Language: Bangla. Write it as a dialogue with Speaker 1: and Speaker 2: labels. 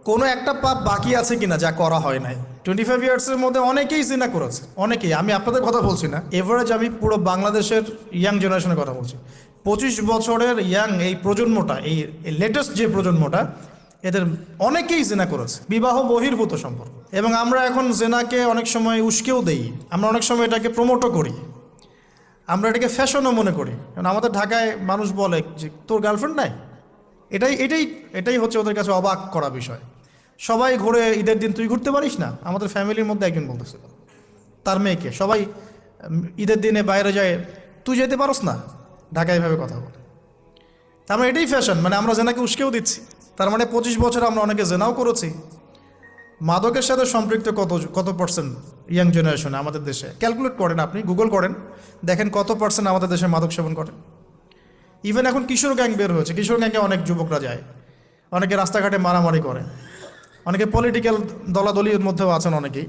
Speaker 1: কোনো একটা পাপ বাকি আছে কিনা যা করা হয় নাই? 25 ইয়ার্সের মধ্যে অনেকেই জিনা করেছে, অনেকেই। আমি আপনাদের কথা বলছি না, এভারেজ আমি পুরো বাংলাদেশের ইয়াং জেনারেশনের কথা বলছি। 25 বছরের ইয়াং এই প্রজন্মটা, এই লেটেস্ট যে প্রজন্মটা, এদের অনেকেই জেনা করেছে, বিবাহ বহির্ভূত সম্পর্ক। এবং আমরা এখন জেনাকে অনেক সময় উস্কেও দেই, আমরা অনেক সময় এটাকে প্রমোটও করি, আমরা এটাকে ফ্যাশনও মনে করি। কারণ আমাদের ঢাকায় মানুষ বলে যে তোর গার্লফ্রেন্ড নাই, এটাই এটাই এটাই হচ্ছে ওদের কাছে অবাক করা বিষয়। সবাই ঘুরে, ঈদের দিন তুই ঘুরতে পারিস না? আমাদের ফ্যামিলির মধ্যে একজন বলতেছিল তার মেয়েকে, সবাই ঈদের দিনে বাইরে যায়, তুই যেতে পারস না? ঢাকায় এভাবে কথা বলে। তার মানে এটাই ফ্যাশন, মানে আমরা জেনাকে উস্কেও দিচ্ছি। তার মানে 25 বছর আমরা অনেকে জেনাও করেছি। মাদকের সাথে সম্পৃক্ত কত পার্সেন্ট ইয়াং জেনারেশনে আমাদের দেশে? ক্যালকুলেট করেন, আপনি গুগল করেন, দেখেন কত পার্সেন্ট আমাদের দেশে মাদক সেবন করে। ইভেন এখন কিশোর গ্যাং বের হয়েছে, কিশোর গ্যাংয়ে অনেক যুবকরা যায়, অনেকে রাস্তাঘাটে মারামারি করে, অনেকে পলিটিক্যাল দলাদলির মধ্যেও আছেন অনেকেই।